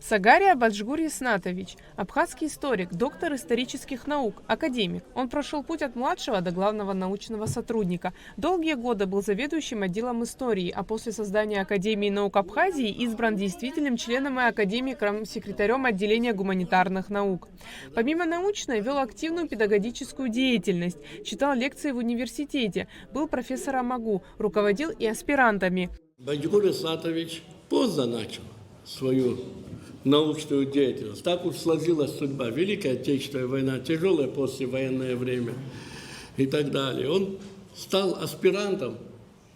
Сагария Баджгур Яснатович, абхазский историк, доктор исторических наук, академик. Он прошел путь от младшего до главного научного сотрудника. Долгие годы был заведующим отделом истории, а после создания Академии наук Абхазии избран действительным членом и академиком, секретарем отделения гуманитарных наук. Помимо научной, вел активную педагогическую деятельность, читал лекции в университете, был профессором МАГУ, руководил и аспирантами. Баджгур Яснатович поздно начал свою научную деятельность. Так уж сложилась судьба. Великая Отечественная война, тяжелое послевоенное время и так далее. Он стал аспирантом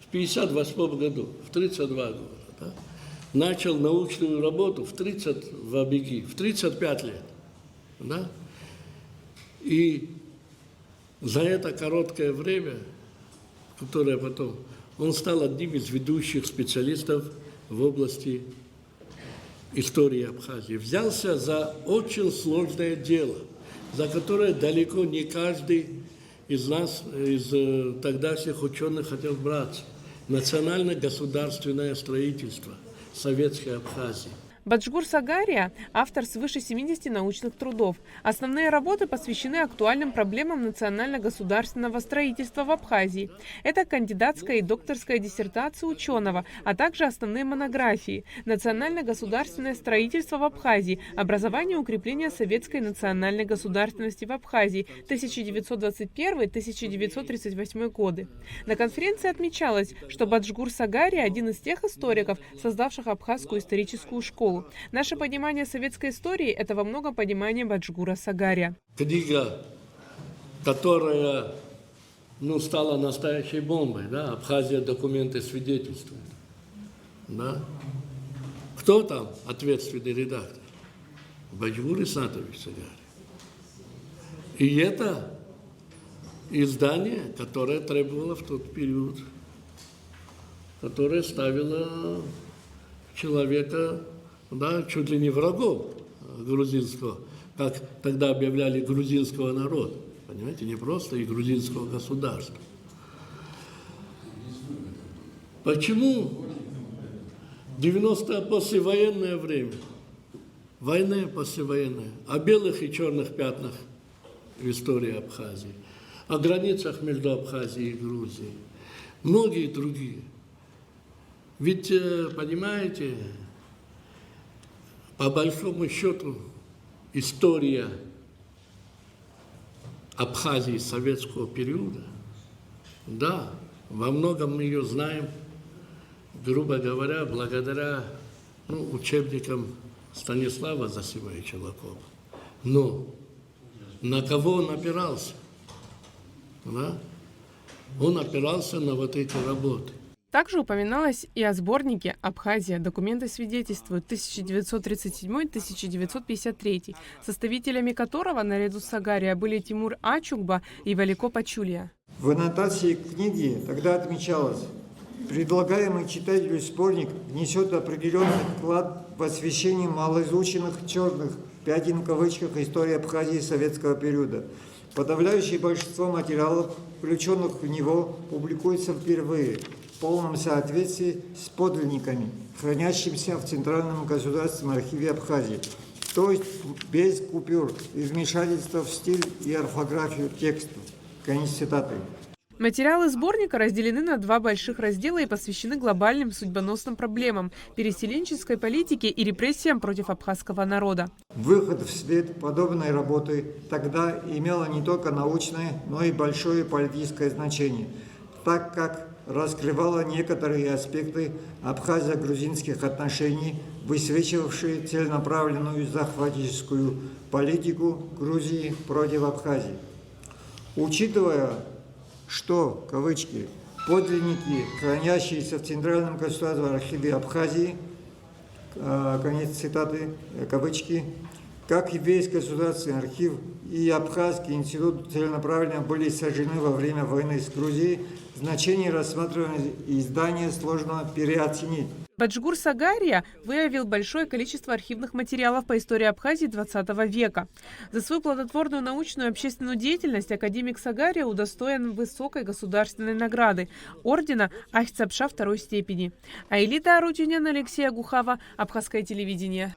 в 1958 году, в 32 года. Да? Начал научную работу в 35 лет. Да? И за это короткое время, которое потом, он стал одним из ведущих специалистов в области истории Абхазии. Взялся за очень сложное дело, за которое далеко не каждый из нас, из тогдашних ученых, хотел браться. Национально-государственное строительство Советской Абхазии. Баджгур Сагария – автор свыше 70 научных трудов. Основные работы посвящены актуальным проблемам национально-государственного строительства в Абхазии. Это кандидатская и докторская диссертации ученого, а также основные монографии «Национально-государственное строительство в Абхазии. Образование и укрепление советской национальной государственности в Абхазии. 1921-1938 годы». На конференции отмечалось, что Баджгур Сагария – один из тех историков, создавших абхазскую историческую школу. Наше понимание советской истории – это во многом понимание Баджгура Сагария. Книга, которая стала настоящей бомбой, да? Абхазия документы свидетельствует. Да? Кто там ответственный редактор? Баджгур Яснатович Сагария. И это издание, которое требовало в тот период, которое ставило человека, да, чуть ли не врагом грузинского, как тогда объявляли грузинского народа, понимаете, не просто и грузинского государства. Почему 90-е послевоенное время, война послевоенная, о белых и черных пятнах в истории Абхазии, о границах между Абхазией и Грузией, многие другие. Ведь, понимаете, по большому счету, история Абхазии советского периода, да, во многом мы ее знаем, грубо говоря, благодаря учебникам Станислава Зосимовича Лакова. Но на кого он опирался? Да? Он опирался на вот эти работы. Также упоминалось и о сборнике «Абхазия. Документы свидетельствуют» 1937-1953, составителями которого наряду с Сагария были Тимур Ачугба и Валико Пачулия. В аннотации книги тогда отмечалось: предлагаемый читателю сборник внесет определенный вклад в освещение малоизученных черных пятен в кавычках истории Абхазии советского периода. Подавляющее большинство материалов, включенных в него, публикуется впервые в полном соответствии с подлинниками, хранящимися в Центральном государственном архиве Абхазии, то есть без купюр и вмешательства в стиль и орфографию текста. Конец цитаты. Материалы сборника разделены на два больших раздела и посвящены глобальным судьбоносным проблемам, переселенческой политике и репрессиям против абхазского народа. Выход в свет подобной работы тогда имело не только научное, но и большое политическое значение, так как раскрывала некоторые аспекты абхазо-грузинских отношений, высвечивавшие целенаправленную захватническую политику Грузии против Абхазии. Учитывая, что, кавычки, подлинники, хранящиеся в Центральном государственном архиве Абхазии, конец цитаты, кавычки, как и весь государственный архив и Абхазский институт целенаправленно были сожжены во время войны с Грузией, значение рассматриваемого издания сложно переоценить. Баджгур Сагария выявил большое количество архивных материалов по истории Абхазии XX века. За свою плодотворную научную и общественную деятельность академик Сагария удостоен высокой государственной награды – ордена Ахтсапша II степени. Аэлита Арутюнян, Алексея Гухава, Абхазское телевидение.